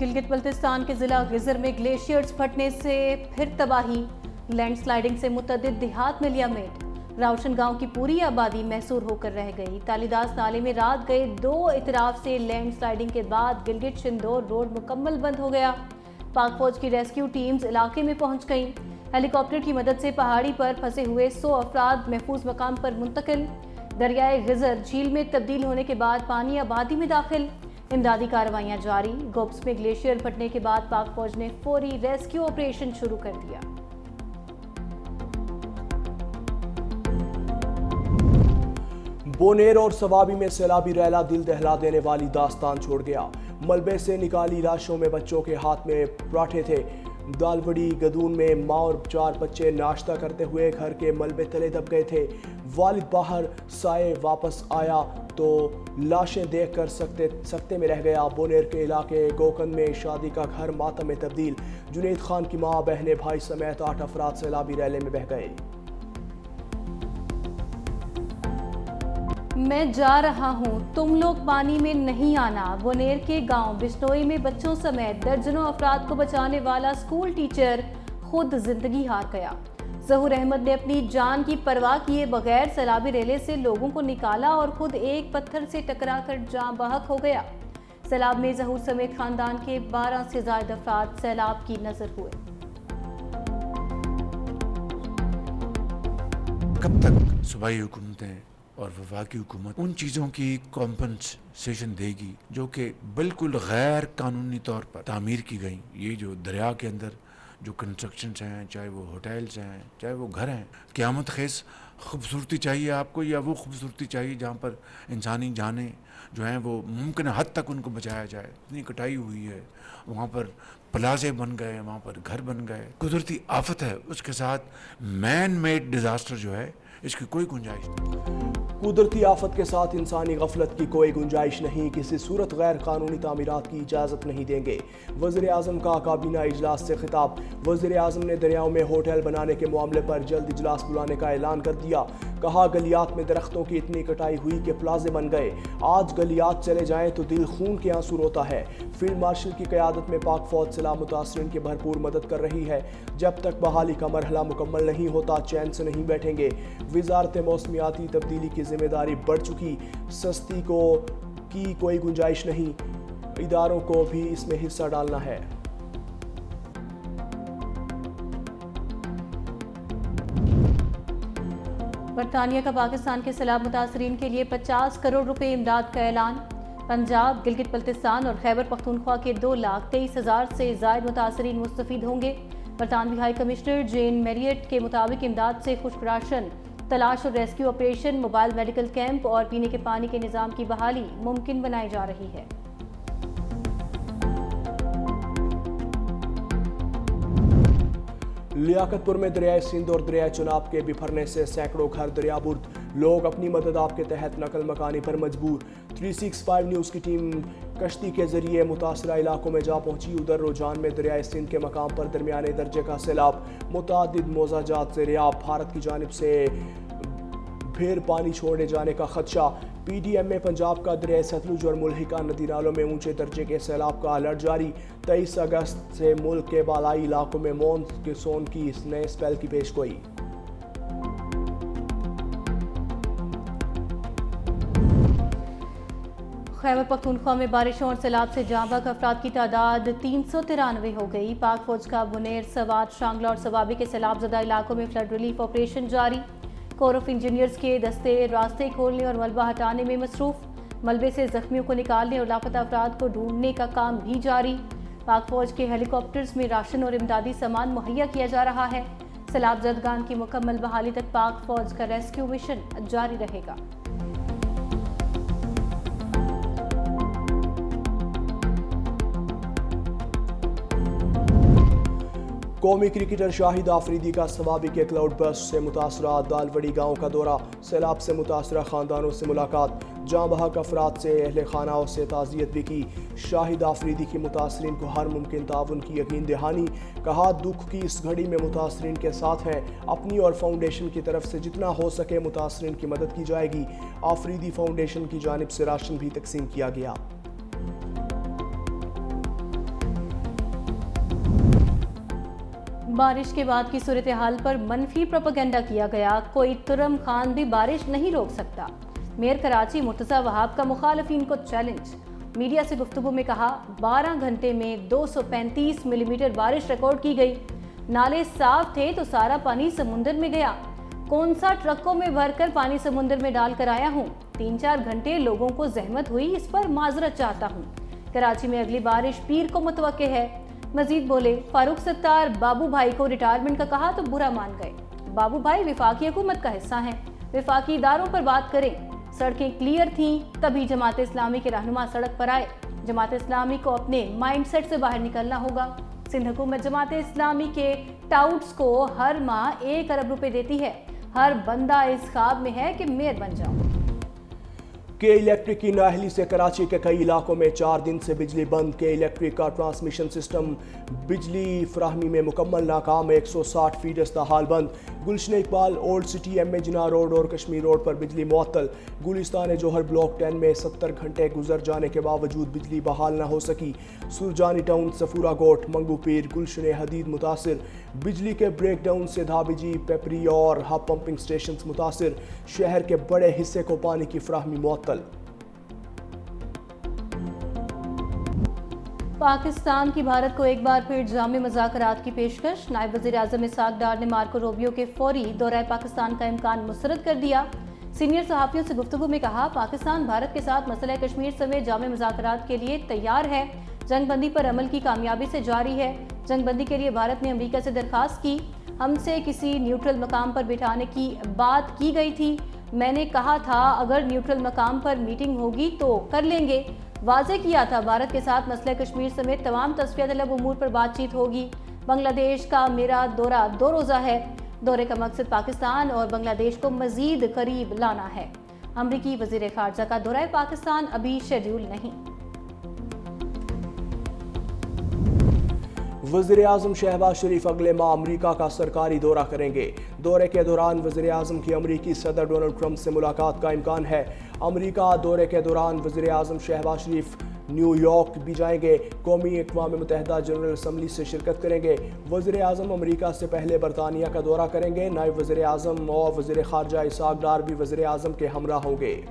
گلگت بلتستان کے ضلع غزر میں گلیشیئرز پھٹنے سے پھر تباہی، لینڈ سلائیڈنگ سے متعدد دیہات میں لیا میٹ، راوشن گاؤں کی پوری آبادی محصور ہو کر رہ گئی۔ تالیداس نالے میں رات گئے 2 اطراف سے لینڈ سلائیڈنگ کے بعد گلگت شندور روڈ مکمل بند ہو گیا۔ پاک فوج کی ریسکیو ٹیمز علاقے میں پہنچ گئیں۔ ہیلی کاپٹر کی مدد سے پہاڑی پر پھنسے ہوئے 100 افراد محفوظ مقام پر منتقل۔ دریائے غزر جھیل میں تبدیل ہونے کے بعد پانی آبادی میں داخل، امدادی کارروائیاں جاری۔ گوبس میں گلیشیئر پھٹنے کے بعد پاک فوج نے فوری ریسکیو آپریشن شروع کر دیا۔ بونیر اور ثوابی میں سیلابی ریلا دل دہلا دینے والی داستان چھوڑ گیا۔ ملبے سے نکالی لاشوں میں بچوں کے ہاتھ میں پراٹھے تھے۔ دالوڑی گدون میں ماں اور 4 بچے ناشتہ کرتے ہوئے گھر کے ملبے تلے دب گئے تھے۔ والد باہر سائے واپس آیا تو لاشیں دیکھ کر سکتے میں رہ گیا۔ بونیر کے علاقے گوکند میں شادی کا گھر ماتم میں تبدیل۔ جنید خان کی ماں، بہنیں، بھائی سمیت 8 افراد سیلابی ریلے میں بہہ گئے۔ میں جا رہا ہوں، تم لوگ پانی میں نہیں آنا۔ بونیر کے گاؤں بشنوئی میں بچوں سمیت درجنوں افراد کو بچانے والا اسکول ٹیچر خود زندگی ہار گیا۔ ظہور احمد نے اپنی جان کی پرواہ کیے بغیر سیلابی ریلے سے لوگوں کو نکالا اور خود ایک پتھر سے ٹکرا کر جاں بحق ہو گیا۔ سیلاب میں ظہور سمیت خاندان کے 12 سے زائد افراد سیلاب کی نذر ہوئے۔ کب تک صوبائی حکومتیں اور وفاقی حکومت ان چیزوں کی کمپنسیشن دے گی جو کہ بالکل غیر قانونی طور پر تعمیر کی گئیں؟ یہ جو دریا کے اندر جو کنسٹرکشنز ہیں، چاہے وہ ہوٹلز ہیں، چاہے وہ گھر ہیں، قیامت خیز خوبصورتی چاہیے آپ کو یا وہ خوبصورتی چاہیے جہاں پر انسانی جانیں جو ہیں وہ ممکن حد تک ان کو بچایا جائے؟ اتنی کٹائی ہوئی ہے، وہاں پر پلازے بن گئے، وہاں پر گھر بن گئے۔ قدرتی آفت ہے، اس کے ساتھ مین میڈ ڈیزاسٹر جو ہے اس کی کوئی گنجائش نہیں۔ قدرتی آفت کے ساتھ انسانی غفلت کی کوئی گنجائش نہیں، کسی صورت غیر قانونی تعمیرات کی اجازت نہیں دیں گے۔ وزیر اعظم کا کابینہ اجلاس سے خطاب۔ وزیر اعظم نے دریاؤں میں ہوٹل بنانے کے معاملے پر جلد اجلاس بلانے کا اعلان کر دیا۔ کہا گلیات میں درختوں کی اتنی کٹائی ہوئی کہ پلازے بن گئے، آج گلیات چلے جائیں تو دل خون کے آنسو روتا ہے۔ فیلڈ مارشل کی قیادت میں پاک فوج سیلاب متاثرین کی بھرپور مدد کر رہی ہے۔ جب تک بحالی کا مرحلہ مکمل نہیں ہوتا چین سے نہیں بیٹھیں گے۔ وزارت موسمیاتی تبدیلی کی ذمہ داری بڑھ چکی، سستی کی کوئی گنجائش نہیں، اداروں کو بھی اس میں حصہ ڈالنا ہے۔ برطانیہ کا پاکستان کے سیلاب متاثرین کے لیے 50 کروڑ روپے امداد کا اعلان۔ پنجاب، گلگت بلتستان اور خیبر پختونخوا کے 2,23,000 سے زائد متاثرین مستفید ہوں گے۔ برطانوی ہائی کمشنر جین میریٹ کے مطابق امداد سے خشک راشن، تلاش اور rescue operation, mobile medical camp اور پینے کے پانی کے نظام کی بحالی ممکن بنائی جا رہی ہے۔ لیاقت پور میں دریائے سندھ اور دریائے چناب کے بفرنے سے سینکڑوں گھر دریابرد، لوگ اپنی مدد آپ کے تحت نقل مکانی پر مجبور۔ 365 نیوز کی ٹیم کشتی کے ذریعے متاثرہ علاقوں میں جا پہنچی۔ ادھر رجحان میں دریائے سندھ کے مقام پر درمیانے درجے کا سیلاب، متعدد موضوعات زیریاب، بھارت کی جانب سے پھر پانی چھوڑے جانے کا خدشہ۔ پی ڈی ایم میں پنجاب کا دریائے ستلج اور ملحقہ ندی نالوں میں اونچے درجے کے سیلاب کا الرٹ جاری۔ 23 اگست سے ملک کے بالائی علاقوں میں مون کی نئے اسپیل کی پیش گوئی۔ خیبر پختونخوا میں بارشوں اور سیلاب سے جاں بحق افراد کی تعداد 393 ہو گئی۔ پاک فوج کا بونیر، سوات، شانگلہ اور ثوابی کے سیلاب زدہ علاقوں میں فلڈ ریلیف آپریشن جاری۔ کور آف انجینئرز کے دستے راستے کھولنے اور ملبہ ہٹانے میں مصروف۔ ملبے سے زخمیوں کو نکالنے اور لاپتہ افراد کو ڈھونڈنے کا کام بھی جاری۔ پاک فوج کے ہیلی کاپٹرز میں راشن اور امدادی سامان مہیا کیا جا رہا ہے۔ سیلاب زدگان کی مکمل بحالی تک پاک فوج کا ریسکیو مشن جاری رہے گا۔ قومی کرکٹر شاہد آفریدی کا ثوابی کے کلاؤڈ برسٹ سے متاثرہ دالوڑی گاؤں کا دورہ، سیلاب سے متاثرہ خاندانوں سے ملاقات، جاں بحق افراد سے اہل خانہ سے تعزیت بھی کی۔ شاہد آفریدی کی متاثرین کو ہر ممکن تعاون کی یقین دہانی، کہا دکھ کی اس گھڑی میں متاثرین کے ساتھ ہیں، اپنی اور فاؤنڈیشن کی طرف سے جتنا ہو سکے متاثرین کی مدد کی جائے گی۔ آفریدی فاؤنڈیشن کی جانب سے راشن بھی تقسیم کیا گیا۔ بارش کے بعد کی صورتحال پر منفی پروپیگنڈا کیا گیا، کوئی ترم خان بھی بارش نہیں روک سکتا۔ میئر کراچی مرتضی وہاب کا مخالفین کو چیلنج۔ میڈیا سے گفتگو میں کہا 12 گھنٹے میں 235 ملی میٹر بارش ریکارڈ کی گئی، نالے صاف تھے تو سارا پانی سمندر میں گیا، کون سا ٹرکوں میں بھر کر پانی سمندر میں ڈال کر آیا ہوں، 3-4 گھنٹے لوگوں کو زحمت ہوئی، اس پر معذرت چاہتا ہوں۔ کراچی میں اگلی بارش پیر کو متوقع ہے۔ مزید بولے فاروق ستار بابو بھائی کو ریٹائرمنٹ کا کہا تو برا مان گئے۔ بابو بھائی وفاقی حکومت کا حصہ ہیں، وفاقی اداروں پر بات کریں، سڑکیں کلیئر تھیں تبھی جماعت اسلامی کے رہنما سڑک پر آئے۔ جماعت اسلامی کو اپنے مائنڈ سیٹ سے باہر نکلنا ہوگا۔ سندھ حکومت جماعت اسلامی کے ٹاؤٹس کو ہر ماہ 1 ارب روپے دیتی ہے، ہر بندہ اس خواب میں ہے کہ میئر بن جاؤں۔ کے الیکٹرک کی نااہلی سے کراچی کے کئی علاقوں میں 4 دن سے بجلی بند۔ کے الیکٹرک کا ٹرانسمیشن سسٹم بجلی فراہمی میں مکمل ناکام، 160 فیڈرز تاحال بند۔ Gulshan Iqbal, old city, M اے جناح روڈ اور کشمیر روڈ پر بجلی معطل۔ گلستان جوہر بلاک 10 میں 70 گھنٹے گزر جانے کے باوجود بجلی بحال نہ ہو سکی۔ سرجانی ٹاؤن، صفورہ گوٹ، منگو پیر، گلشن حدید متاثر۔ بجلی کے بریک ڈاؤن سے دھابجی، پیپری اور ہب پمپنگ سٹیشنز متاثر۔ شہر کے بڑے حصے کو پانی کی فراہمی معطل۔ پاکستان کی بھارت کو ایک بار پھر جامع مذاکرات کی پیشکش۔ نائب وزیر اعظم اسحاق ڈار نے مارکو روبیو کے فوری دورہ پاکستان کا امکان مسترد کر دیا۔ سینئر صحافیوں سے گفتگو میں کہا پاکستان بھارت کے ساتھ مسئلہ کشمیر سمیت جامع مذاکرات کے لیے تیار ہے، جنگ بندی پر عمل کی کامیابی سے جاری ہے۔ جنگ بندی کے لیے بھارت نے امریکہ سے درخواست کی، ہم سے کسی نیوٹرل مقام پر بٹھانے کی بات کی گئی تھی، میں نے کہا تھا اگر نیوٹرل مقام پر میٹنگ ہوگی تو کر لیں گے، واضح کیا تھا بھارت کے ساتھ مسئلہ کشمیر سمیت تمام تصفیہ طلب امور پر بات چیت ہوگی۔ بنگلہ دیش کا میرا دورہ 2 روزہ ہے، دورے کا مقصد پاکستان اور بنگلہ دیش کو مزید قریب لانا ہے۔ امریکی وزیر خارجہ کا دورہ پاکستان ابھی شیڈیول نہیں۔ وزیر اعظم شہباز شریف اگلے ماہ امریکہ کا سرکاری دورہ کریں گے۔ دورے کے دوران وزیر اعظم کی امریکی صدر ڈونلڈ ٹرمپ سے ملاقات کا امکان ہے۔ امریکہ دورے کے دوران وزیر اعظم شہباز شریف نیو یارک بھی جائیں گے، قومی اقوام متحدہ جنرل اسمبلی سے شرکت کریں گے۔ وزیر اعظم امریکہ سے پہلے برطانیہ کا دورہ کریں گے۔ نائب وزیر اعظم اور وزیر خارجہ اسحاق ڈار بھی وزیر اعظم کے ہمراہ ہوں گے۔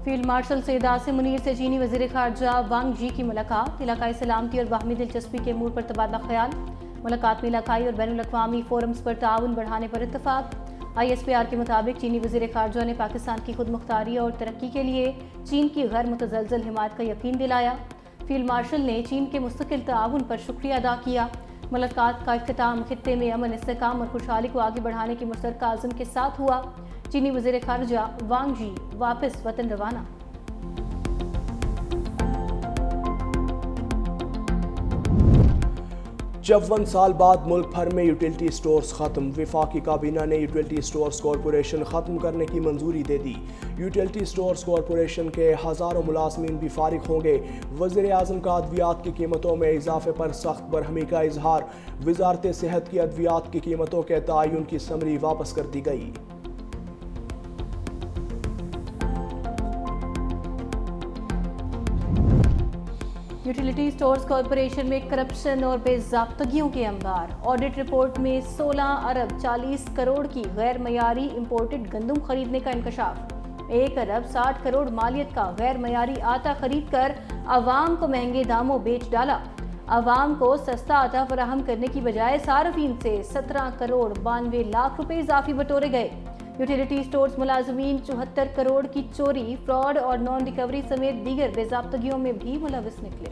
فیلڈ مارشل سید عاصم منیر سے چینی وزیر خارجہ وانگ جی کی ملاقات، علاقائی سلامتی اور باہمی دلچسپی کے امور پر تبادلہ خیال۔ ملاقات میں علاقائی اور بین الاقوامی فورمز پر تعاون بڑھانے پر اتفاق۔ ISPR کے مطابق چینی وزیر خارجہ نے پاکستان کی خود مختاری اور ترقی کے لیے چین کی غیر متزلزل حمایت کا یقین دلایا۔ فیلڈ مارشل نے چین کے مستقل تعاون پر شکریہ ادا کیا۔ ملاقات کا اختتام خطے میں امن، استحکام اور خوشحالی کو آگے بڑھانے کے مشترکہ عزم کے ساتھ ہوا۔ چینی وزیر خارجہ وانگ جی واپس وطن روانہ۔ 54 سال بعد ملک بھر میں یوٹیلیٹی سٹورز ختم۔ وفاقی کابینہ نے یوٹیلیٹی سٹورز کارپوریشن ختم کرنے کی منظوری دے دی۔ یوٹیلیٹی سٹورز کارپوریشن کے ہزاروں ملازمین بھی فارغ ہوں گے۔ وزیر اعظم کا ادویات کی قیمتوں میں اضافے پر سخت برہمی کا اظہار۔ وزارت صحت کی ادویات کی قیمتوں کے تعین کی سمری واپس کر دی گئی۔ یوٹیلیٹی سٹورز کارپوریشن میں کرپشن اور بے ضابطگیوں کے انبار۔ آڈٹ رپورٹ میں 16 ارب 40 کروڑ کی غیر معیاری امپورٹڈ گندم خریدنے کا انکشاف۔ 1 ارب 60 کروڑ مالیت کا غیر معیاری آٹا خرید کر عوام کو مہنگے داموں بیچ ڈالا۔ عوام کو سستا آٹا فراہم کرنے کی بجائے صارفین سے 17 کروڑ 92 لاکھ روپے اضافی بٹورے گئے۔ یوٹیلیٹی سٹورز ملازمین 74 کروڑ کی چوری، فراڈ اور نان ریکوری سمیت دیگر بے ضابطگیوں میں بھی ملوث نکلے۔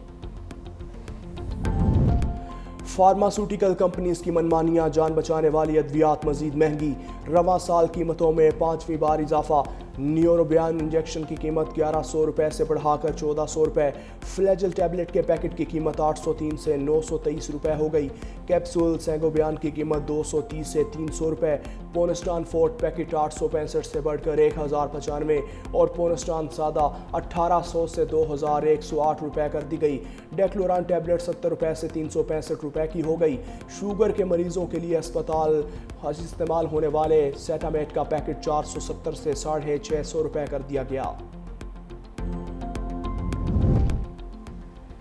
فارماسوٹیکل کمپنیز کی منمانیاں، جان بچانے والی ادویات مزید مہنگی۔ رواں سال قیمتوں میں 5ویں بار اضافہ۔ نیوروبیان انجیکشن کی قیمت 1100 روپے سے بڑھا کر 1400 روپے۔ فلیجل ٹیبلٹ کے پیکٹ کی قیمت 803 سے 923 روپے ہو گئی۔ کیپسول سینگوبیان کی قیمت 230 سے 300 روپے۔ پونسٹان فورٹ پیکٹ 865 سے بڑھ کر 1095 اور پونسٹان سادہ 1800 سے 2108 روپے کر دی گئی۔ ڈیکلوران ٹیبلٹ 70 روپے سے 365 روپے کی ہو گئی۔ شوگر کے مریضوں کے لیے اسپتال استعمال ہونے والے سیٹامیٹ کا پیکٹ 470 سے 650 روپے کر دیا گیا۔